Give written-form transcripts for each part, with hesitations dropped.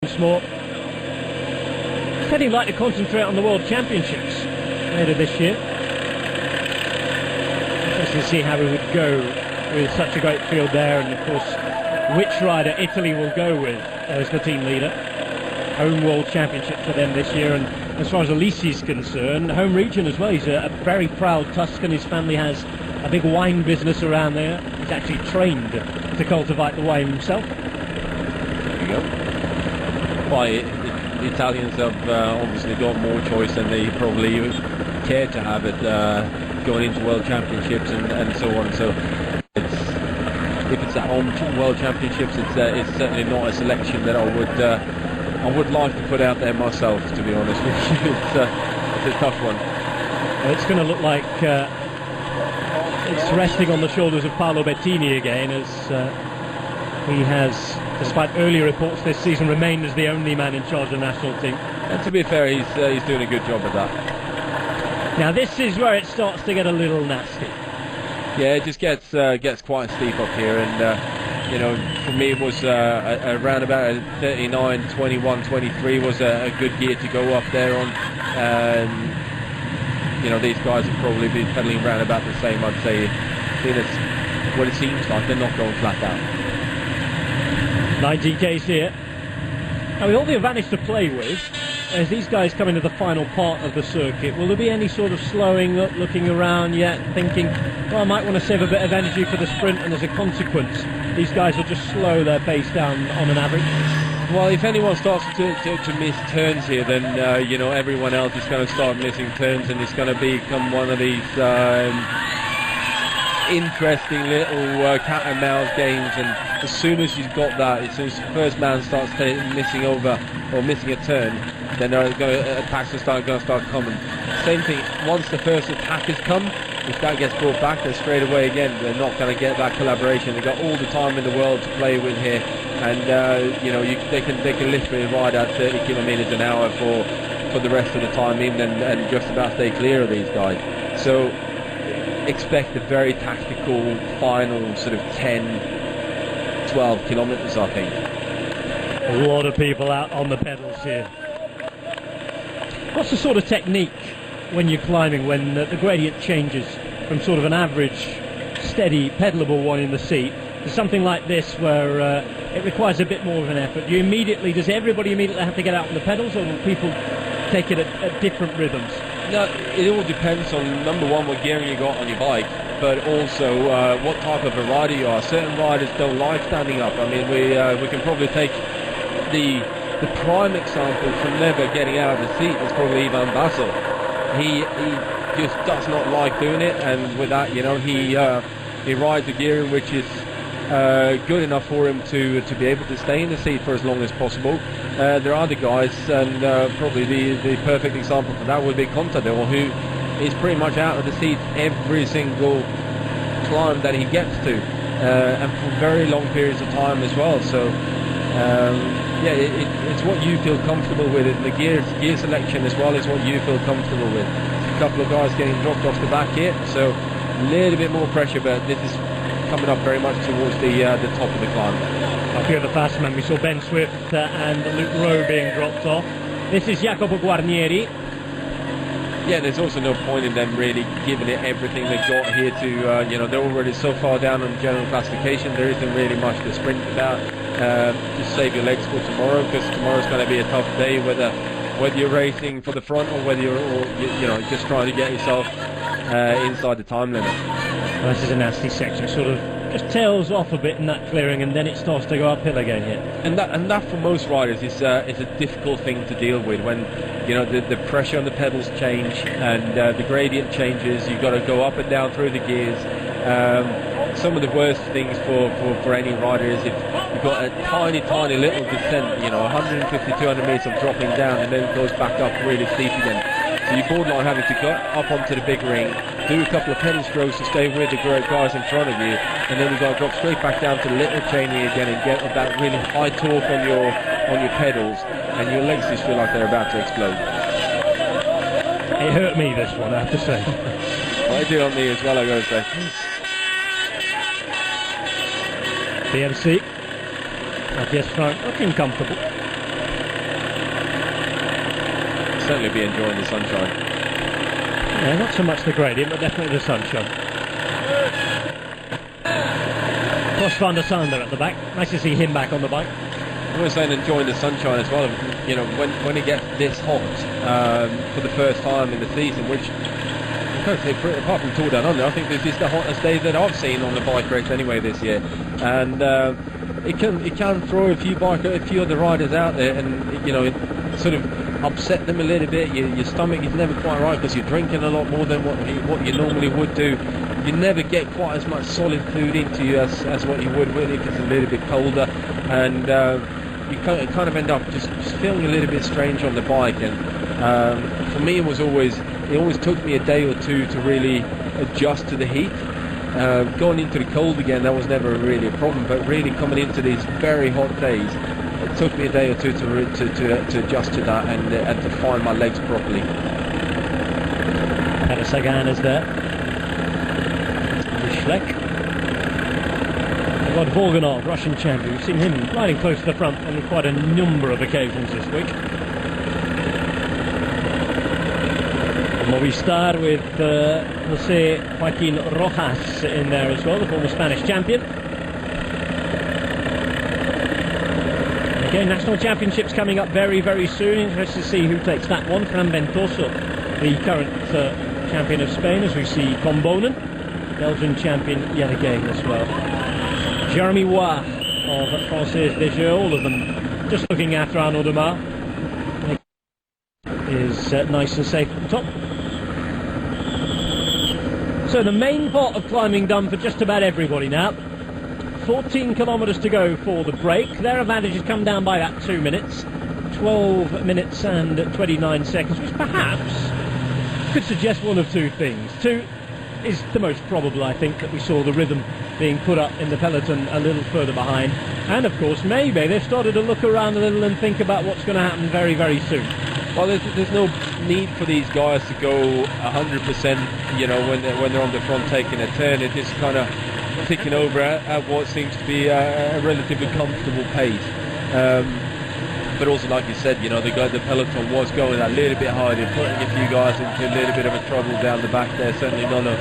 once more. Said he'd like to concentrate on the World Championships later this year. Interesting to see how he would go with such a great field there, and of course which rider Italy will go with as the team leader. Home World Championship for them this year, and as far as Alisi's concerned, home region as well. He's a very proud Tuscan. His family has a big wine business around there. He's actually trained to cultivate the wine himself. There you go. Why, the Italians have obviously got more choice than they probably care to have it going into World Championships and so on. So if it's at home World Championships, it's certainly not a selection that I would like to put out there myself, to be honest with you. It's a tough one. Well, it's going to look like it's resting on the shoulders of Paolo Bettini again, as he has, despite earlier reports this season, remained as the only man in charge of the national team. And to be fair, he's doing a good job of that. Now this is where it starts to get a little nasty. Yeah, it just gets quite steep up here, and you know, for me it was around about a 39, 21, 23 was a good gear to go up there on. You know, these guys have probably been pedaling around about the same, I'd say. That's what it seems like. They're not going flat out. 19 Ks here. Now with all the advantage to play with, as these guys come into the final part of the circuit, will there be any sort of slowing up, looking around yet, thinking, well, I might want to save a bit of energy for the sprint, and as a consequence these guys will just slow their pace down on an average? Well, if anyone starts to miss turns here, then you know, everyone else is going to start missing turns, and it's going to become one of these interesting little cat and mouse games. And as soon as you've got that, as soon as the first man starts missing over or missing a turn, then attacks are going to start coming. Same thing, once the first attack has come, if that gets brought back, then straight away again they're not going to get that collaboration. They've got all the time in the world to play with here, and you know, they can literally ride at 30 kilometers an hour for the rest of the time in, and just about stay clear of these guys. So expect a very tactical final sort of 10, 12 kilometers, I think. A lot of people out on the pedals here. What's the sort of technique when you're climbing, when the gradient changes from sort of an average, steady, pedalable one in the seat to something like this, where it requires a bit more of an effort? Does everybody immediately have to get out on the pedals, or will people take it at different rhythms? No, it all depends on, number one, what gearing you got on your bike, but also what type of a rider you are. Certain riders don't like standing up. I mean, we can probably take the prime example from never getting out of the seat is probably Ivan Basso. He just does not like doing it, and with that, you know, he rides a gearing which is good enough for him to be able to stay in the seat for as long as possible. There are other guys, and probably the perfect example for that would be Contador, who is pretty much out of the seat every single climb that he gets to, and for very long periods of time as well. So yeah, it's what you feel comfortable with, and the gear selection as well is what you feel comfortable with. A couple of guys getting dropped off the back here, so a little bit more pressure, but this is coming up very much towards the top of the climb. Up here the fast man, we saw Ben Swift and Luke Rowe being dropped off. This is Jacopo Guarnieri. Yeah, there's also no point in them really giving it everything they've got here to, you know, they're already so far down on the general classification, there isn't really much to sprint about. Just save your legs for tomorrow, because tomorrow's going to be a tough day, whether you're racing for the front or whether you're you know, just trying to get yourself inside the time limit. Well, this is a nasty section, sort of just tails off a bit in that clearing, and then it starts to go uphill again here. And that for most riders is a difficult thing to deal with, when you know the pressure on the pedals change and the gradient changes. You've got to go up and down through the gears. Some of the worst things for any rider is if you've got a tiny little descent, you know, 150, 200 meters of dropping down, and then it goes back up really steep again. So you're borderline having to go up onto the big ring, do a couple of pedal strokes to stay with the great guys in front of you, and then you've got to drop straight back down to the little chaining again and get that really high torque on your pedals, and your legs just feel like they're about to explode. It hurt me, this one, I have to say. Well, it did on me as well, I gotta say. BMC, Matthias Frank looking comfortable. certainly be enjoying the sunshine. Yeah, not so much the gradient, but definitely the sunshine. Josh van der Sander at the back. Nice to see him back on the bike. I was saying enjoying the sunshine as well. You know, when it gets this hot for the first time in the season, which I can't say, apart from Tour Down Under, I think this is the hottest day that I've seen on the bike race anyway this year. And it can throw a few of the riders out there, and you know, it sort of upset them a little bit. Your stomach is never quite right because you're drinking a lot more than what you normally would do. You never get quite as much solid food into you as what you would if it's a little bit colder, and you kind of end up just feeling a little bit strange on the bike. And for me, it always took me a day or two to really adjust to the heat. Going into the cold again, that was never really a problem, but really coming into these very hot days, it took me a day or two to adjust to that and to find my legs properly. Peter Sagan is there. Schleck. We've got Volganov, Russian champion. We've seen him riding close to the front on quite a number of occasions this week. Movistar with Jose Joaquin Rojas in there as well, the former Spanish champion. Again, national championships coming up very, very soon. Interested to see who takes that one. Fran Ventoso, the current champion of Spain, as we see Tom Bonen, Belgian champion yet again as well. Jeremy Waugh of Française des Jeux, all of them just looking after Arnaud Demar. Is nice and safe at the top. So the main part of climbing done for just about everybody now. 14 kilometres to go for the break. Their advantage has come down by about 2 minutes. 12 minutes and 29 seconds, which perhaps could suggest one of two things. Two is the most probable, I think, that we saw the rhythm being put up in the peloton a little further behind. And of course, maybe they've started to look around a little and think about what's going to happen very, very soon. Well, there's no need for these guys to go 100%, you know, when they're on the front taking a turn. They're just kind of ticking over at what seems to be a relatively comfortable pace. But also, like you said, you know, the peloton was going a little bit higher, putting a few guys into a little bit of a trouble down the back there. Certainly none of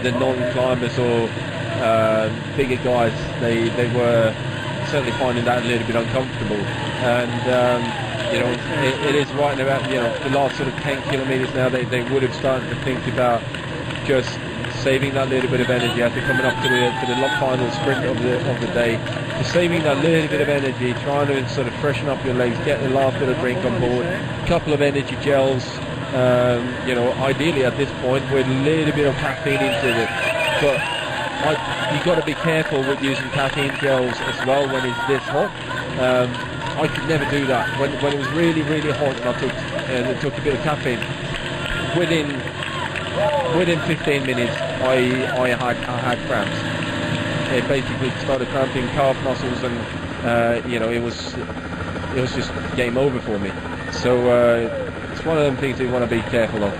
the non-climbers or bigger guys, they were certainly finding that a little bit uncomfortable. And you know, it is right about, you know, the last sort of 10 kilometres now, they would have started to think about just saving that little bit of energy after coming up to the final sprint of the day. Just saving that little bit of energy, trying to sort of freshen up your legs, get the last bit of drink on board, a couple of energy gels, you know, ideally at this point with a little bit of caffeine into it. But you've got to be careful with using caffeine gels as well when it's this hot. I could never do that. When it was really, really hot and I took a bit of caffeine, within 15 minutes I had cramps. It basically started cramping calf muscles, and you know, it was just game over for me. So it's one of them things you want to be careful of.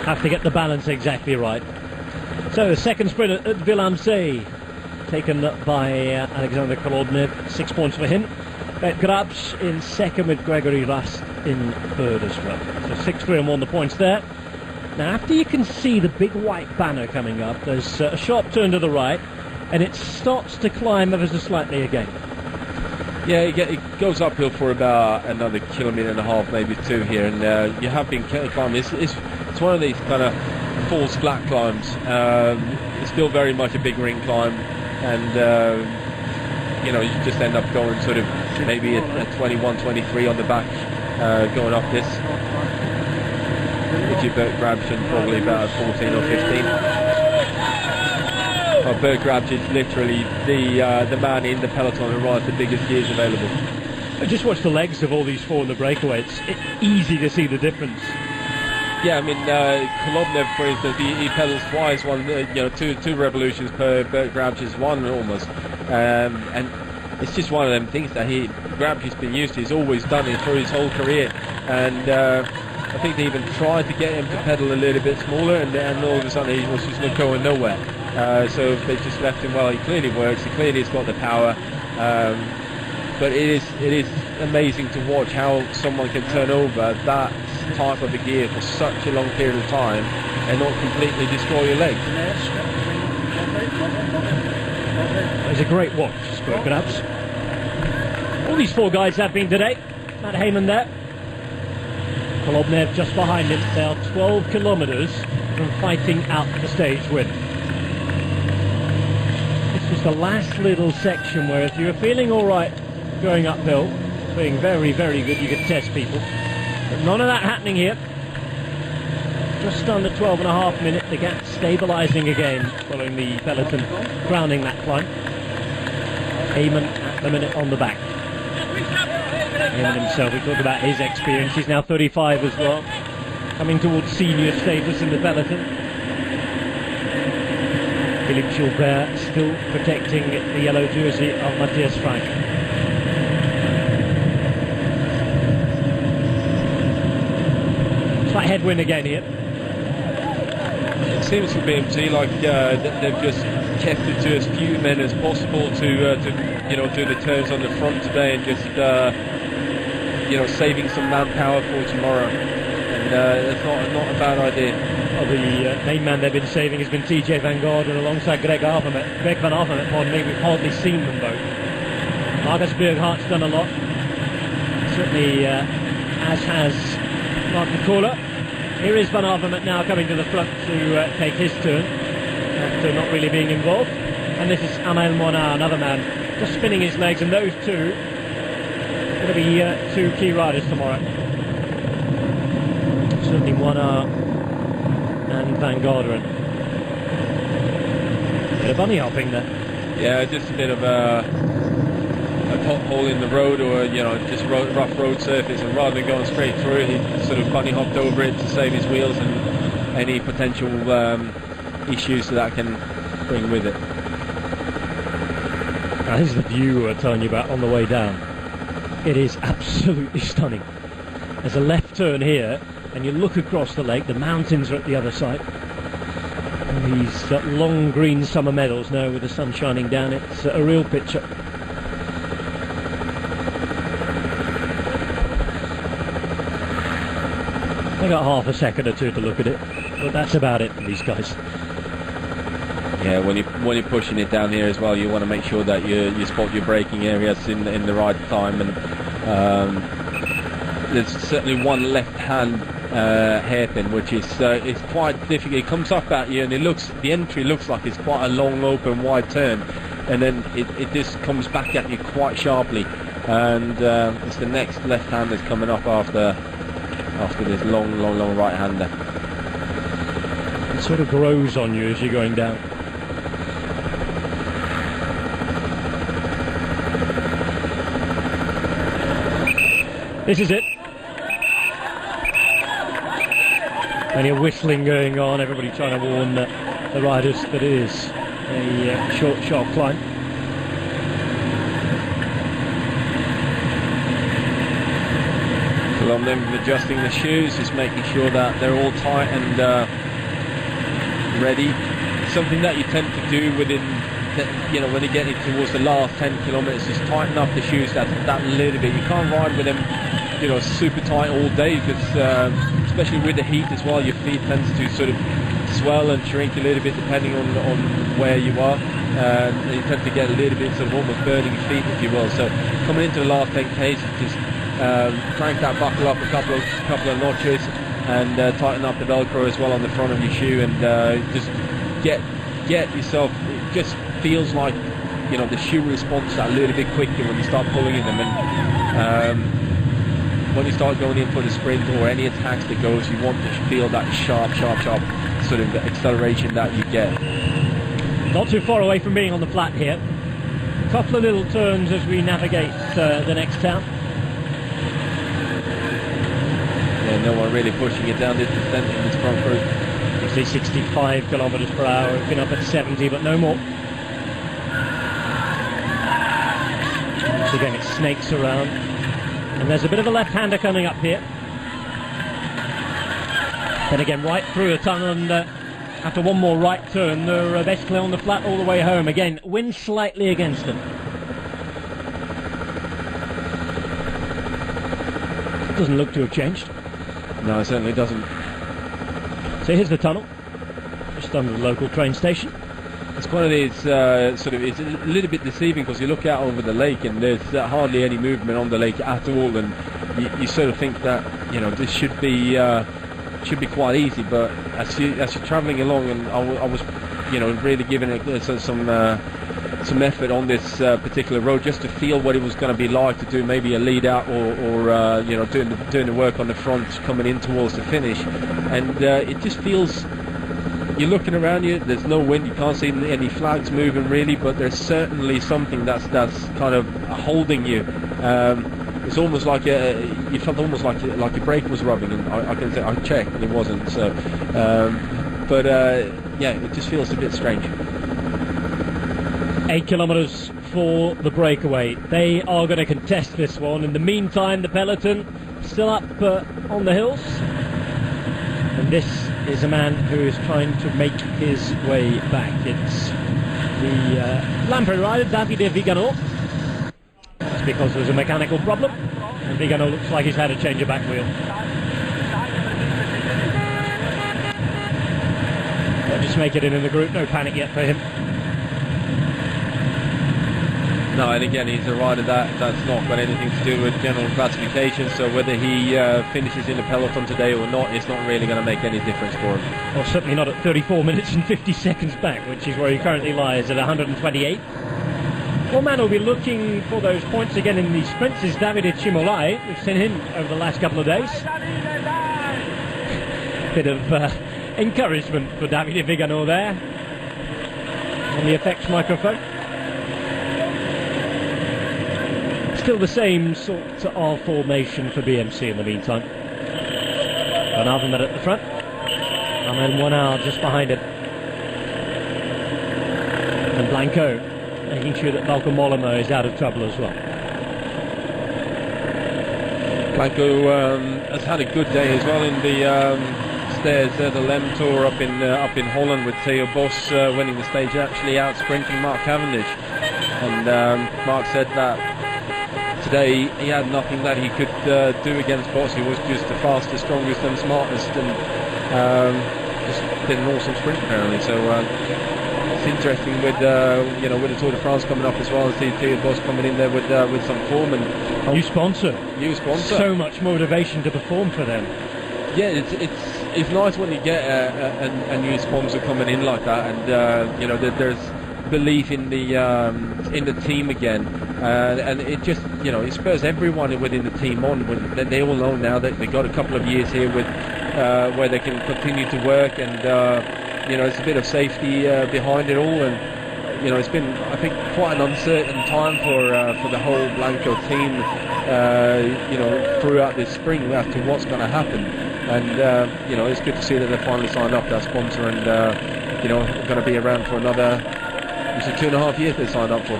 Have to get the balance exactly right. So the second sprint at Villamsey, taken by Alexander Kolodnev, 6 points for him. Bert Grabsch in second with Gregory Rast in third as well. So 6-3 and 1 the points there. Now after you can see the big white banner coming up, there's a sharp turn to the right, and it starts to climb ever so slightly again. Yeah, it goes uphill for about another kilometre and a half, maybe 2 here, and you have been climbing. It's one of these kind of false flat climbs. It's still very much a big ring climb, and you know, you just end up going sort of maybe at 21, 23 on the back, going up this. If you Bert Grabsch probably about 14 or 15. Well, Bert Grabsch is literally the man in the peloton who rides the biggest gears available. I just watch the legs of all these four in the breakaway. It's easy to see the difference. Yeah, I mean, Kolodnev, for instance, he pedals twice, you know, two revolutions per Bert Grabsch's one almost, and it's just one of them things that Grabsch's been used to. He's always done it through his whole career, and I think they even tried to get him to pedal a little bit smaller, and all of a sudden he was just not going nowhere. So they just left him. Well, he clearly works. He clearly has got the power. but it is amazing to watch how someone can turn over that type of a gear for such a long period of time and not completely destroy your legs. It's a great watch, spoken ups. All these four guys have been today. Matt Heyman there. Kolobnev just behind him. They are 12 kilometres from fighting out the stage win. This was the last little section where if you were feeling all right going uphill, being very, very good, you could test people. But none of that happening here. Just under 12.5 minutes, the gap stabilising again following the peloton crowning that climb. Heyman at the minute on the back. Heyman himself, we talked about his experience, he's now 35 as well, coming towards senior status in the peloton. Philippe Gilbert still protecting the yellow jersey of Matthias Frank. Slight headwind again here. It seems for BMC like they've just kept it to as few men as possible to you know, do the turns on the front today and just you know, saving some manpower for tomorrow. And it's not a bad idea. Well, the main man they've been saving has been TJ Van Garderen alongside Greg Van Avermaet. Pardon me, we've hardly seen them both. Marcus Berghart's done a lot, certainly, as has Mark Nicola. Here is Van Avermaet now coming to the front to take his turn after not really being involved. And this is Amel Moinard, another man, just spinning his legs, and those two are going to be two key riders tomorrow. Certainly Moinard and Van Garderen. Bit of bunny hopping there. Yeah, just a bit of a pothole in the road, or you know, just rough road surface, and rather than going straight through it, he sort of bunny hopped over it to save his wheels and any potential issues that can bring with it. Now this is the view we were telling you about on the way down. It is absolutely stunning. There's a left turn here, and you look across the lake, the mountains are at the other side. And these long green summer meadows now with the sun shining down, it's a real picture. I got half a second or two to look at it, but that's about it for these guys. Yeah, when you're pushing it down here as well, you want to make sure that you spot your braking areas in the right time, and there's certainly one left-hand hairpin which is it's quite difficult. It comes up at you, and the entry looks like it's quite a long, open, wide turn, and then it just comes back at you quite sharply, and it's the next left-hand that's coming up after this long right-hander. It sort of grows on you as you're going down. This is it. Plenty of whistling going on, everybody trying to warn the riders that it is a short, sharp climb. So I'm then adjusting the shoes, just making sure that they're all tight and ready. Something that you tend to do within, you know, when you get towards the last 10 kilometers, just tighten up the shoes that little bit. You can't ride with them, you know, super tight all day, because especially with the heat as well, your feet tends to sort of swell and shrink a little bit depending on where you are. You tend to get a little bit sort of almost burning your feet, if you will. So coming into the last 10Ks, just crank that buckle up a couple of notches, and tighten up the Velcro as well on the front of your shoe, and just get yourself. It just feels like, you know, the shoe responds that a little bit quicker when you start pulling in them, and when you start going in for the sprint or any attacks that goes, you want to feel that sharp sort of acceleration that you get. Not too far away from being on the flat here. A couple of little turns as we navigate the next town. Yeah, no one really pushing it down this descent in this front group. You see 65 kilometers per hour, we've been up at 70, but no more. Once again, it snakes around. And there's a bit of a left-hander coming up here. Then again, right through the tunnel, and after one more right turn, they're basically on the flat all the way home. Again, wind slightly against them. Doesn't look to have changed. No, it certainly doesn't. So here's the tunnel, just under the local train station. It's one of these it's a little bit deceiving because you look out over the lake and there's hardly any movement on the lake at all, and you sort of think that, you know, this should be quite easy, but as you're travelling along, and I was, you know, really giving it some effort on this particular road just to feel what it was going to be like to do maybe a lead out or you know, doing the work on the front coming in towards the finish, and it just feels, you're looking around you, there's no wind, you can't see any flags moving really, but there's certainly something that's kind of holding you. It's almost like you felt almost like your brake was rubbing, and I can say I checked and it wasn't. So, but yeah, it just feels a bit strange. 8 kilometres for the breakaway. They are going to contest this one. In the meantime, the peloton still up on the hills, and this is a man who is trying to make his way back. It's the Lamprey rider, Davide Vigano. It's because there's a mechanical problem, and Vigano looks like he's had a change of back wheel. They'll just make it in the group, no panic yet for him. No, and again, he's a rider that's not got anything to do with general classification, so whether he finishes in the peloton today or not, it's not really going to make any difference for him. Well, certainly not at 34 minutes and 50 seconds back, which is where he currently lies at 128. One man will be looking for those points again in the sprints is Davide Cimolai. We've seen him over the last couple of days. Bit of encouragement for Davide Vigano there on the effects microphone. Still the same sort of formation for BMC in the meantime. Van Avermaet at the front, and then 1 hour just behind it. And Blanco making sure that Malcolm Mollema is out of trouble as well. Blanco has had a good day as well in the stairs, the Lem Tour up in Holland, with Theo Bos winning the stage, actually out sprinting Mark Cavendish. And Mark said that today he had nothing that he could do against Bos. He was just the fastest, strongest and smartest, and just did an awesome sprint apparently. So it's interesting with you know, with the Tour de France coming up as well, and see Theo Bos coming in there with some form and new sponsor. So much motivation to perform for them. Yeah, it's nice when you get a new sponsor coming in like that, and you know, there's belief in the team again, and it just, you know, it spurs everyone within the team on. When they all know now that they've got a couple of years here with where they can continue to work, and you know, it's a bit of safety behind it all, and you know, it's been, I think, quite an uncertain time for the whole Blanco team, you know, throughout this spring as to what's going to happen, and you know, it's good to see that they finally signed up that sponsor, and you know, going to be around for another, it's 2.5 years they signed up for.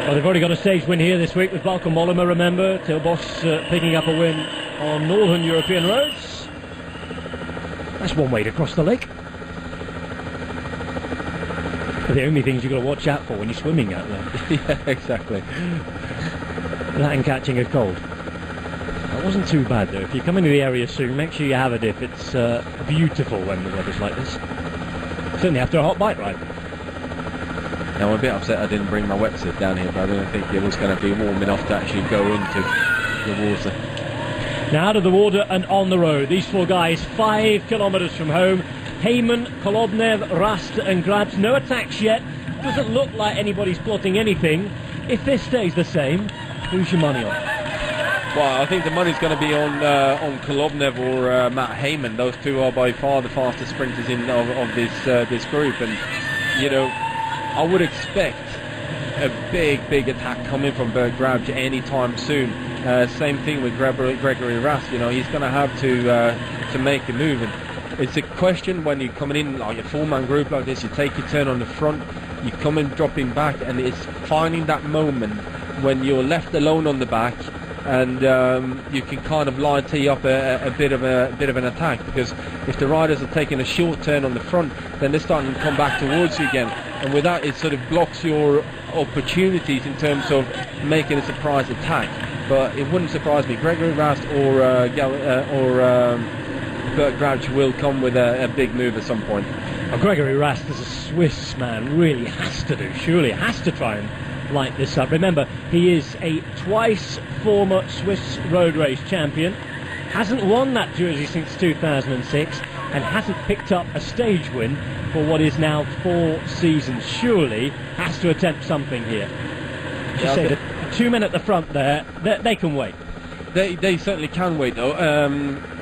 Well, they've already got a stage win here this week with Malcolm Mollema, remember. Theo Bos picking up a win on Northern European roads. That's one way to cross the lake. But the only things you've got to watch out for when you're swimming out there. Yeah, exactly. That and catching a cold. That wasn't too bad though. If you come into the area soon, make sure you have a dip. It's beautiful when the weather's like this. Certainly after a hot bike ride. Now I'm a bit upset I didn't bring my wetsuit down here, but I don't think it was going to be warm enough to actually go into the water. Now out of the water and on the road. These four guys 5 kilometres from home. Heyman, Kolobnev, Rast and Grabs. No attacks yet. Doesn't look like anybody's plotting anything. If this stays the same, who's your money on? Well, I think the money's going to be on Kolobnev or Matt Heyman. Those two are by far the fastest sprinters of this group, and you know, I would expect a big attack coming from Bert Grabs anytime soon. Same thing with Gregory Rast. You know, he's going to have to make a move, and it's a question when you're coming in like a four-man group like this. You take your turn on the front, you come in dropping back, and it's finding that moment when you're left alone on the back, and you can kind of tee up a bit of an attack, because if the riders are taking a short turn on the front, then they're starting to come back towards you again, and with that it sort of blocks your opportunities in terms of making a surprise attack. but it wouldn't surprise me. Gregory Rast or Bert Grouch will come with a big move at some point. Well, Gregory Rast, as a Swiss man, really has to try and light this up. Remember, he is a twice former Swiss road race champion, hasn't won that jersey since 2006, and hasn't picked up a stage win for what is now 4 seasons. Surely has to attempt something here. Just say the 2 men at the front there, they can wait. They certainly can wait, though.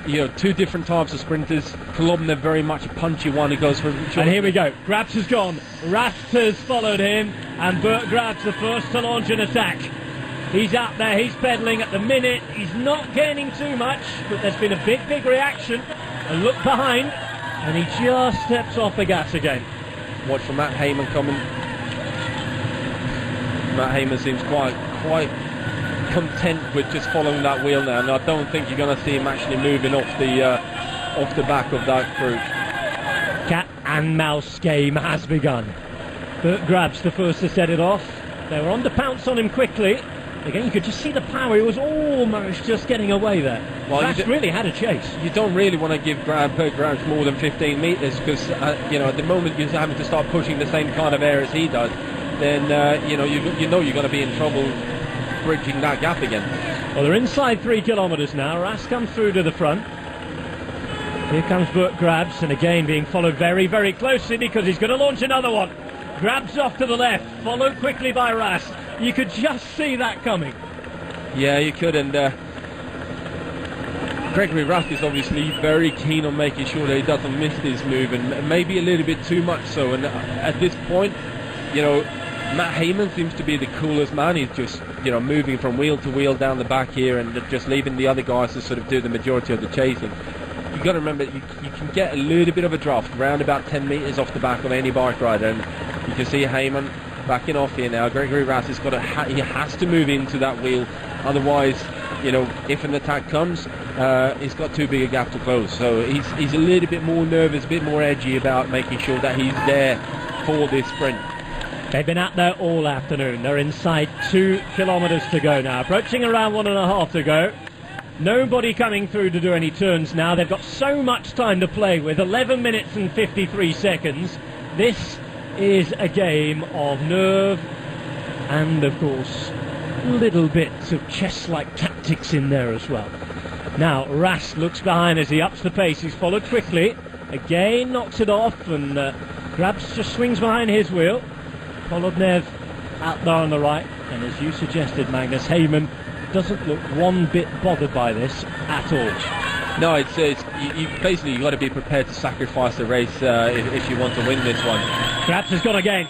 You know, 2 different types of sprinters. Kolobnev very much a punchy one. He goes for... And here we go. Grabs has gone. Rast has followed him, and Bert Grabs the first to launch an attack. He's out there, he's pedalling at the minute. He's not gaining too much, but there's been a big reaction. A look behind, and he just steps off the gas again. Watch for Matt Heyman coming. Matt Heyman seems quite content with just following that wheel now, and I don't think you're going to see him actually moving off the back of that group. Cat and mouse game has begun. Bert Grabs the first to set it off. They were on to pounce on him quickly. Again, you could just see the power. He was almost just getting away there. Well, Rast really had a chase. You don't really want to give Bert Grouch more than 15 metres because, you know, at the moment you're having to start pushing the same kind of air as he does, then, you know you're going to be in trouble bridging that gap again. Well, they're inside 3 kilometres now. Rast comes through to the front. Here comes Bert Grabs, and again being followed very closely because he's going to launch another one. Grabs off to the left, followed quickly by Rast. You could just see that coming. Yeah, you could, and Gregory Rast is obviously very keen on making sure that he doesn't miss this move, and maybe a little bit too much so. And at this point, you know, Matt Heyman seems to be the coolest man. He's just, you know, moving from wheel to wheel down the back here and just leaving the other guys to sort of do the majority of the chasing. You've got to remember, you can get a little bit of a draft around about 10 metres off the back of any bike rider, and you can see Heyman backing off here now. Gregory Rast has got to he has to move into that wheel, otherwise, you know, if an attack comes, he's got too big a gap to close. So he's a little bit more nervous, a bit more edgy about making sure that he's there for this sprint. They've been out there all afternoon. They're inside 2 kilometres to go now, approaching around 1.5 to go. Nobody coming through to do any turns now. They've got so much time to play with, 11 minutes and 53 seconds. This is a game of nerve and, of course, little bits of chess-like tactics in there as well. Now, Rast looks behind as he ups the pace. He's followed quickly. Again, knocks it off, and Grabs just swings behind his wheel. Kolobnev out there on the right, and as you suggested, Magnus, Heyman doesn't look one bit bothered by this at all. No, it's you basically you've got to be prepared to sacrifice the race if you want to win this one. Grabs has gone again.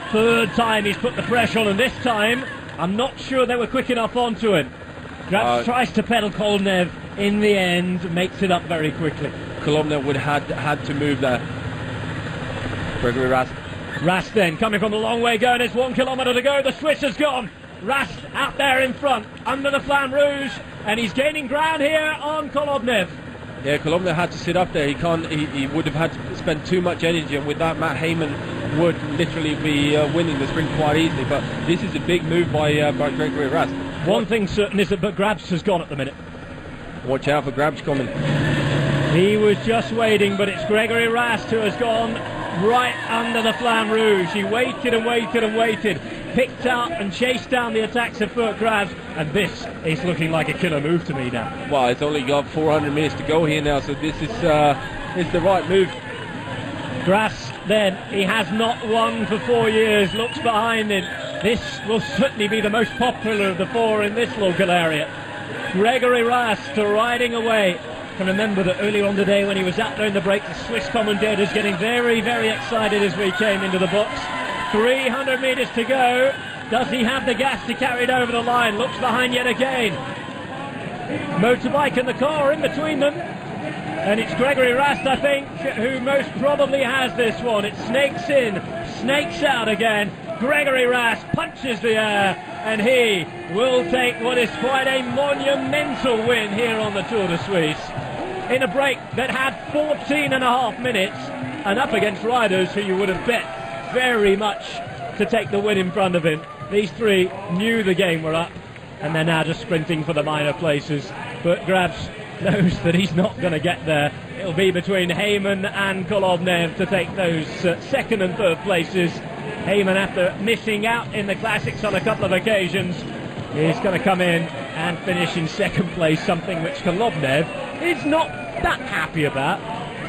3rd time he's put the pressure on, and this time I'm not sure they were quick enough onto him. Grabs tries to pedal Kolobnev. In the end, makes it up very quickly. Kolobnev would have had to move there. Gregory Rast. Rast then coming from a long way going. It's 1 kilometre to go. The Swiss has gone. Rast out there in front under the Flamme Rouge, and he's gaining ground here on Kolobnev. Yeah, Kolobnev had to sit up there. He would have had to spend too much energy, and with that, Matt Heyman would literally be winning the sprint quite easily. But this is a big move by Gregory Rast. One thing certain is that Grabs has gone at the minute. Watch out for Grabs coming. He was just waiting, but it's Gregory Rast who has gone right under the Flamme Rouge. He waited and waited and waited, picked out and chased down the attacks of Bert Grabs, and this is looking like a killer move to me now. Well, it's only got 400 minutes to go here now, so this is the right move. Grabs then, he has not won for 4 years, looks behind him. This will certainly be the most popular of the 4 in this local area. Gregory Rast riding away. I can remember that earlier on today when he was out there in the break, the Swiss commentators getting very excited as we came into the box. 300 metres to go. Does he have the gas to carry it over the line? Looks behind yet again. Motorbike and the car in between them. And it's Gregory Rast, I think, who most probably has this one. It snakes in, snakes out again. Gregory Rast punches the air, and he will take what is quite a monumental win here on the Tour de Suisse. In a break that had 14.5 minutes, and up against riders who you would have bet very much to take the win in front of him. These 3 knew the game were up, and they're now just sprinting for the minor places. But Grabs knows that he's not going to get there. It'll be between Heyman and Kolovnev to take those second and third places. Heyman, after missing out in the Classics on a couple of occasions, is going to come in and finish in second place, something which Kolovnev is not that happy about.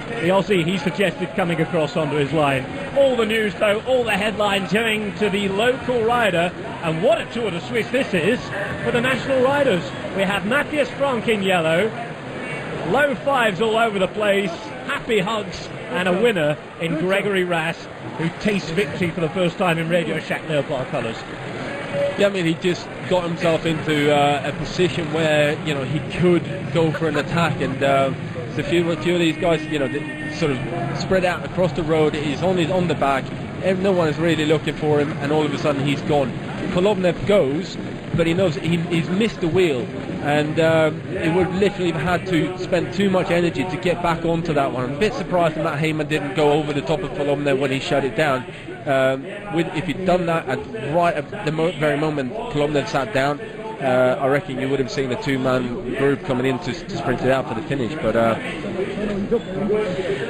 The Aussie, he suggested coming across onto his line. All the news, though, all the headlines going to the local rider. And what a Tour de Suisse this is for the national riders. We have Matthias Frank in yellow, low fives all over the place, happy hugs, and a winner in Gregory Rast, who tastes victory for the first time in Radio Shack Leopard colours. Yeah, I mean, he just got himself into a position where, you know, he could go for an attack, and a few of these guys, you know, sort of spread out across the road. He's on the back, and no one is really looking for him, and all of a sudden he's gone. Kolovnev goes, but he knows he's missed the wheel, and he would literally have had to spend too much energy to get back onto that one. I'm a bit surprised that Matt Heyman didn't go over the top of Kolovnev when he shut it down. If he'd done that at the very moment Kolovnev sat down, I reckon you would have seen a two-man group coming in to sprint it out for the finish. But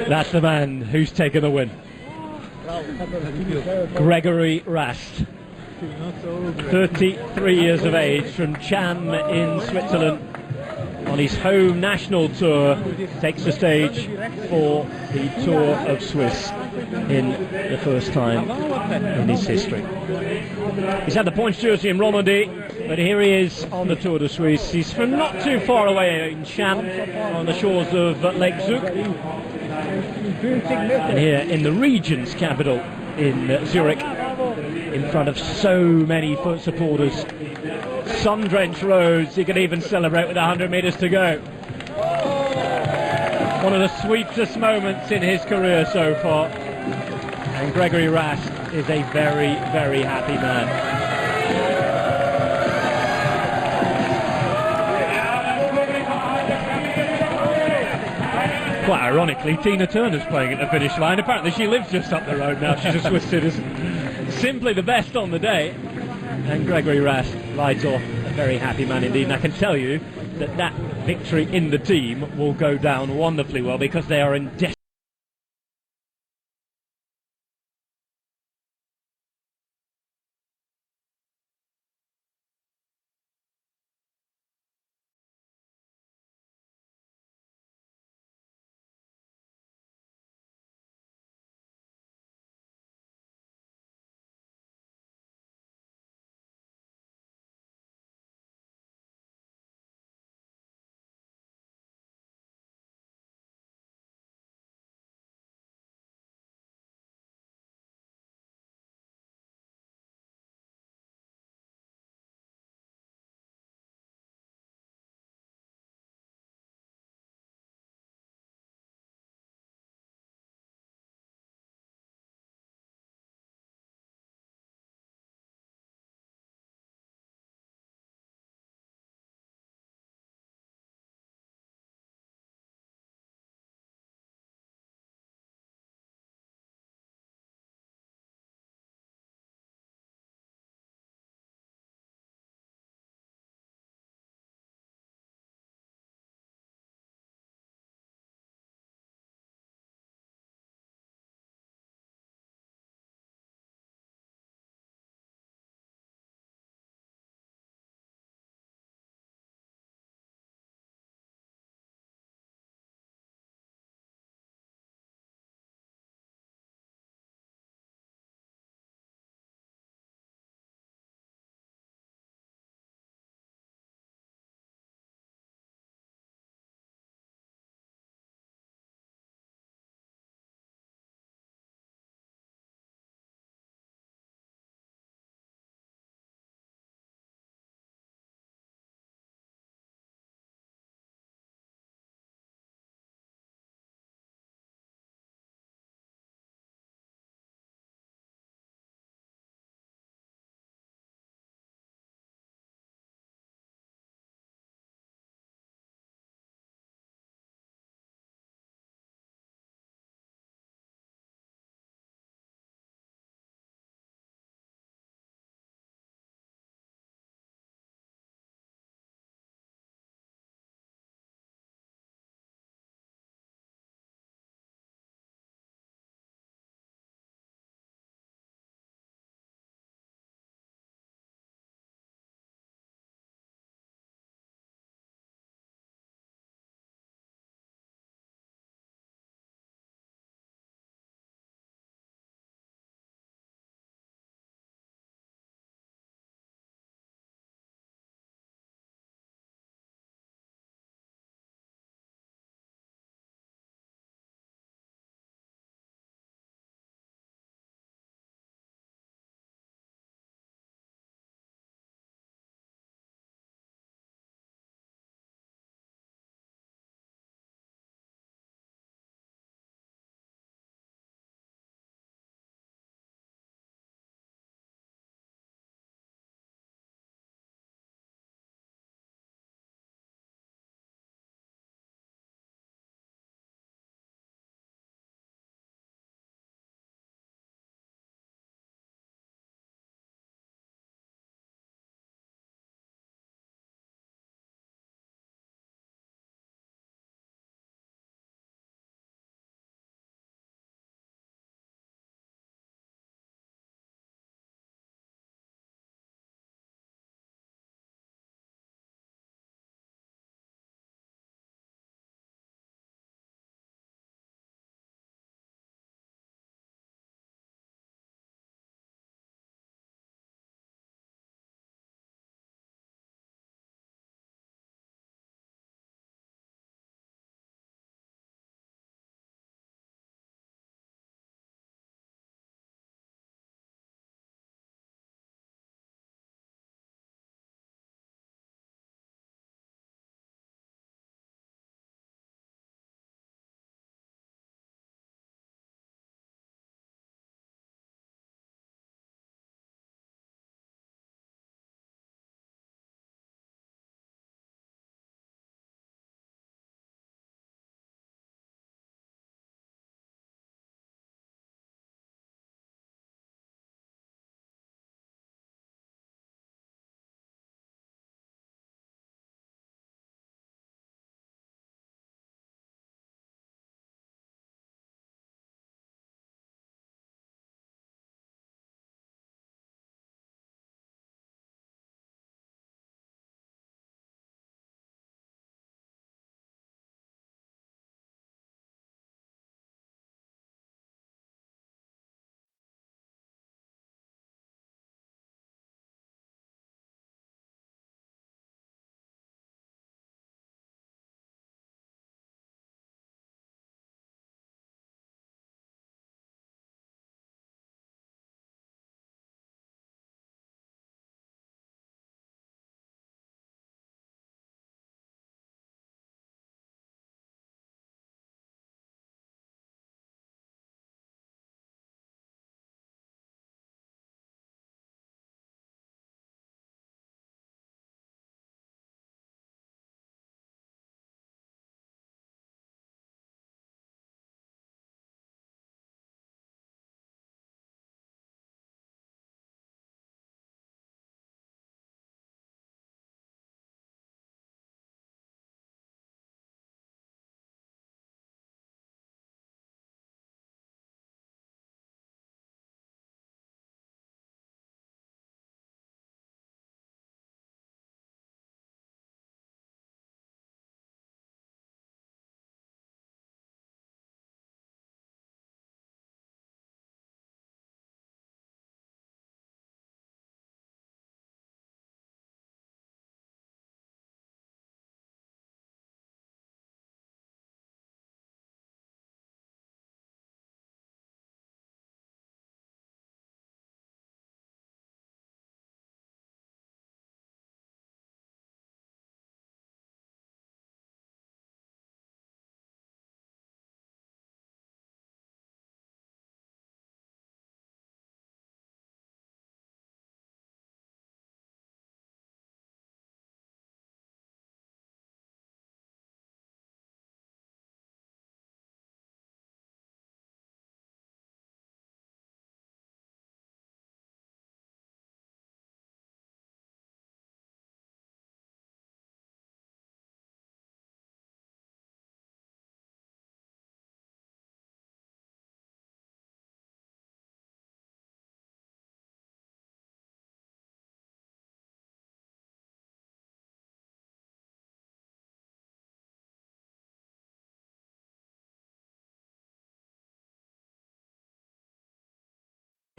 that's the man who's taken the win. Gregory Rast, 33 years of age, from Cham in Switzerland, on his home national tour, takes the stage for the Tour of Suisse in the first time in his history. He's had the points jersey in Romandy, but here he is on the Tour de Suisse. He's from not too far away in Cham, on the shores of Lake Zug, and here in the region's capital in Zurich, in front of so many foot supporters. Sun-drenched roads, he could even celebrate with 100 metres to go. One of the sweetest moments in his career so far, and Gregory Rast is a very, very happy man. Quite ironically, Tina Turner's playing at the finish line. Apparently she lives just up the road now. She's a Swiss citizen. Simply the best on the day. And Gregory Rast rides off a very happy man indeed. And I can tell you that that victory in the team will go down wonderfully well, because they are in desperate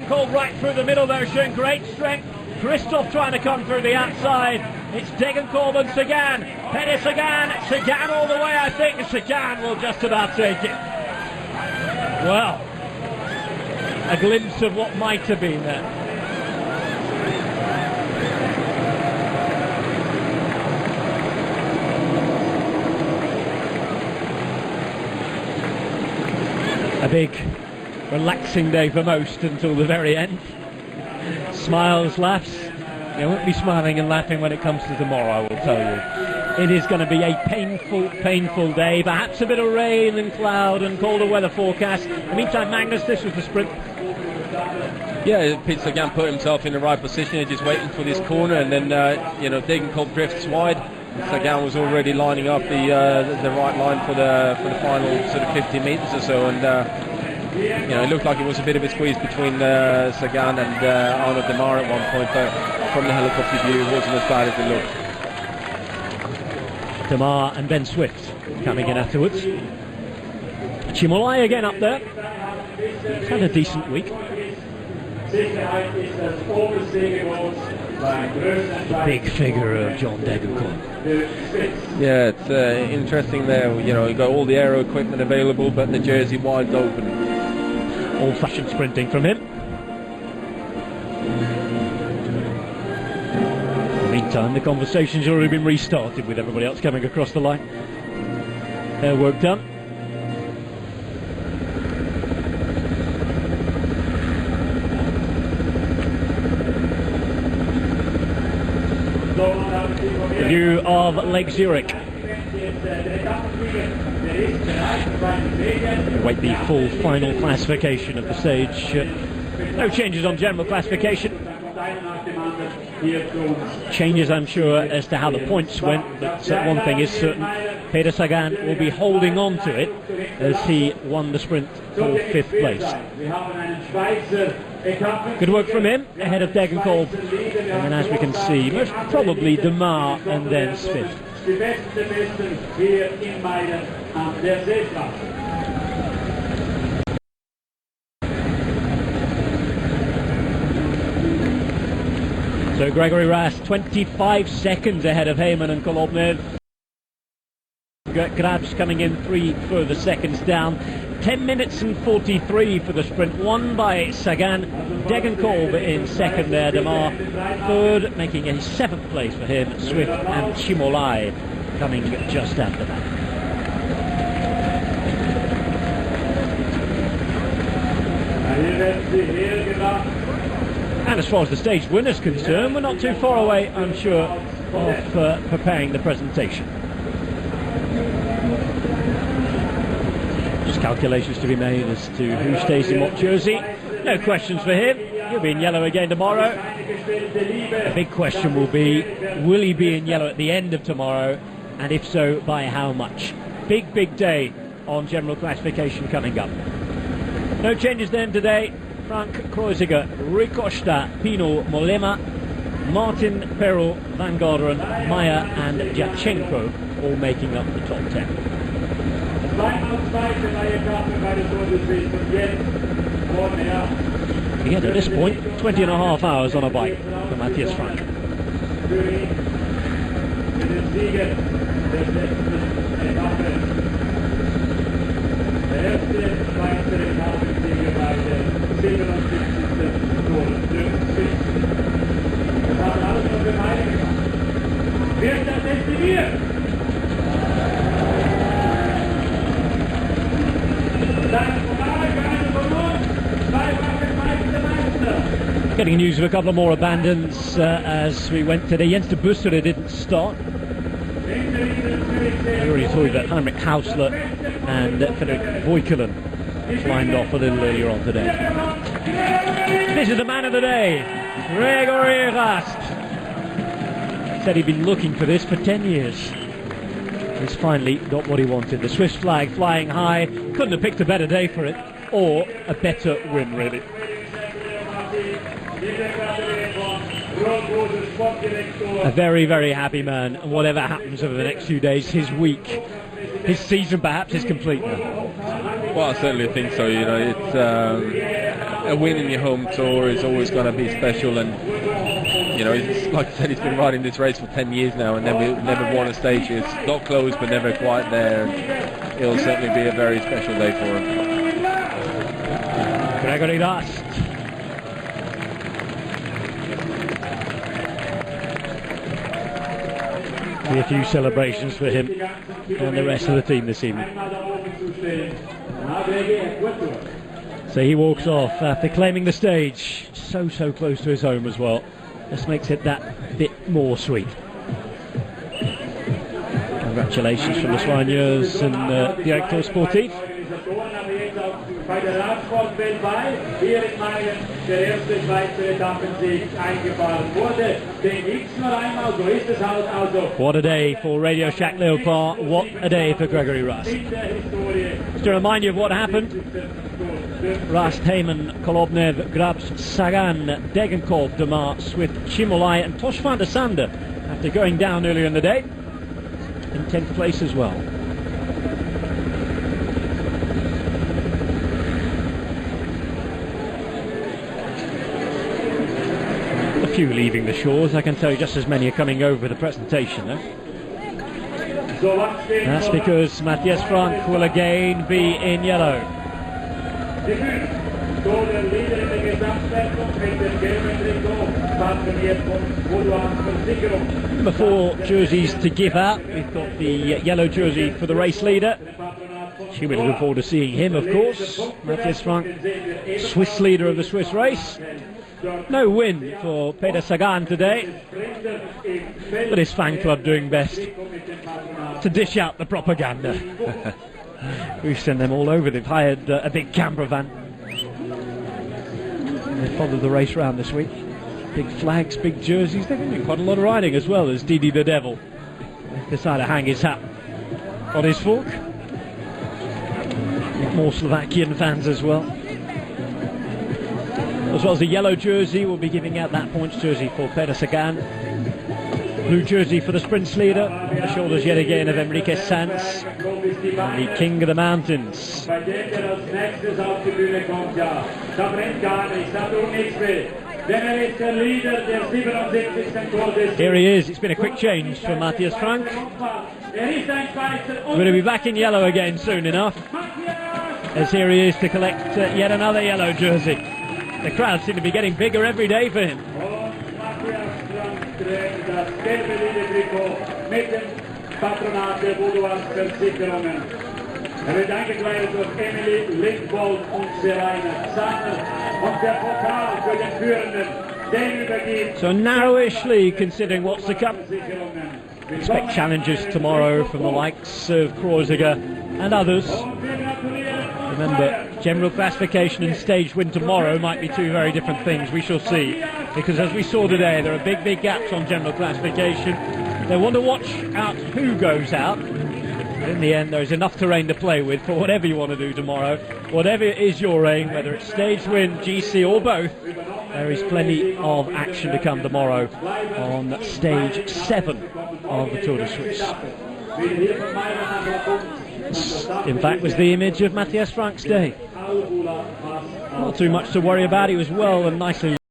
Called right through the middle there, showing great strength. Christoph trying to come through the outside. It's Degenkolb and Sagan. Peter Sagan. Sagan all the way, I think. Sagan will just about take it. Well, a glimpse of what might have been there. A big, relaxing day for most until the very end. Smiles, laughs. They won't be smiling and laughing when it comes to tomorrow, I will tell you. It is going to be a painful, painful day. Perhaps a bit of rain and cloud and colder weather forecast. In the meantime, Magnus, this was the sprint. Yeah, Peter Sagan put himself in the right position, just waiting for this corner, and then Degenkolb drifts wide. Sagan was already lining up the right line for the final sort of 50 metres or so, and it looked like it was a bit of a squeeze between Sagan and Arnaud Démare at one point, but from the helicopter view it wasn't as bad as it looked. Démare and Ben Swift coming in afterwards. Chimolai again up there. He's had a decent week. The big figure of John Degenkolb. Yeah, it's interesting there. You got all the aero equipment available, but the jersey wide open. Old-fashioned sprinting from him. In the meantime, the conversation's already been restarted with everybody else coming across the line. Their work done. The view of Lake Zurich. Await the full final classification of the stage. No changes on general classification. Changes, I'm sure, as to how the points went, but one thing is certain. Peter Sagan will be holding on to it as he won the sprint for 5th place. Good work from him, ahead of Degenkolb, and then as we can see, most probably Démare and then Swift. So Gregory Rast 25 seconds ahead of Heyman and Kolobnev. Grabs coming in 3 further seconds down. 10 minutes and 43 for the sprint, won by Sagan. Degenkolb in second there, Démare third, making a 7th place for him. Swift and Chimolai coming just after that. And as far as the stage winner's concerned, we're not too far away, I'm sure, of preparing the presentation. Just calculations to be made as to who stays in what jersey. No questions for him. He'll be in yellow again tomorrow. The big question will will he be in yellow at the end of tomorrow? And if so, by how much? Big, big day on general classification coming up. No changes then today. Frank Kreuziger, Rui Costa, Pino Mollema, Martin, Perel, Van Garderen, Meyer and Jachenko all making up the top 10. Again, at this point, 20 and a half hours on a bike for Matthias Frank. Getting news of a couple of more abandons as we went today. Jens de Bussere didn't start. I already told you that Heinrich Hausler and Philip Voikelen climbed off a little earlier on today. This is the man of the day, Gregory Rast. Said he'd been looking for this for 10 years. He's finally got what he wanted. The Swiss flag flying high. Couldn't have picked a better day for it, or a better win, really. A very, very happy man, and whatever happens over the next few days, his week, his season perhaps is complete now. Well, I certainly think so. It's a win in your home tour is always going to be special, and you know, it's, like I said, he's been riding this race for 10 years now and never won a stage. It's not close but never quite there, and it'll certainly be a very special day for him. Gregory Rast. Be a few celebrations for him and the rest of the team this evening. So he walks off after claiming the stage, so close to his home as well. This makes it that bit more sweet. Congratulations from the Soigneurs and Directeur Sportif. Bei der Radsport weltweit, hier in Mayen, der erste Schweizer Etappensieg eingefahren wurde. Den gibt's nur einmal, so ist es halt also. What a day for Radio Shack Leopard, what a day for Gregory Rast. Just to remind you of what happened, Rast, Heyman, Kolobnev, Grabs, Sagan, Degenkov, Demar, Swift, Chimolai and Tosh van der Sande, after going down earlier in the day, in 10th place as well. A few leaving the shores, I can tell you just as many are coming over the presentation though. That's because Matthias Frank will again be in yellow. Before jerseys to give out, we've got the yellow jersey for the race leader. She will look forward to seeing him, of course. Matthias Frank, Swiss leader of the Swiss race. No win for Peter Sagan today, but his fan club doing best to dish out the propaganda. We've sent them all over. They've hired a big camper van. They followed the race round this week. Big flags, big jerseys. They've been doing quite a lot of riding as well as Didi the Devil decided to hang his hat on his fork. More Slovakian fans as well. As well as the yellow jersey, we'll be giving out that points jersey for Peter Sagan. Blue jersey for the sprints leader, on the shoulders yet again of Enrique Sanz, the king of the mountains. Here he is. It's been a quick change for Matthias Frank. We're going to be back in yellow again soon enough, as here he is to collect yet another yellow jersey. The crowd seem to be getting bigger every day for him. So narrowish lead considering what's to come. Expect challenges tomorrow from the likes of Kreuziger and others. Remember, general classification and stage win tomorrow might be two very different things. We shall see, because as we saw today, there are big gaps on general classification. They want to watch out who goes out, but in the end there is enough terrain to play with for whatever you want to do tomorrow. Whatever is your aim, whether it's stage win, GC or both, there is plenty of action to come tomorrow on stage 7 of the Tour de Suisse. In fact, was the image of Matthias Frank's day. Not too much to worry about. He was well and nicely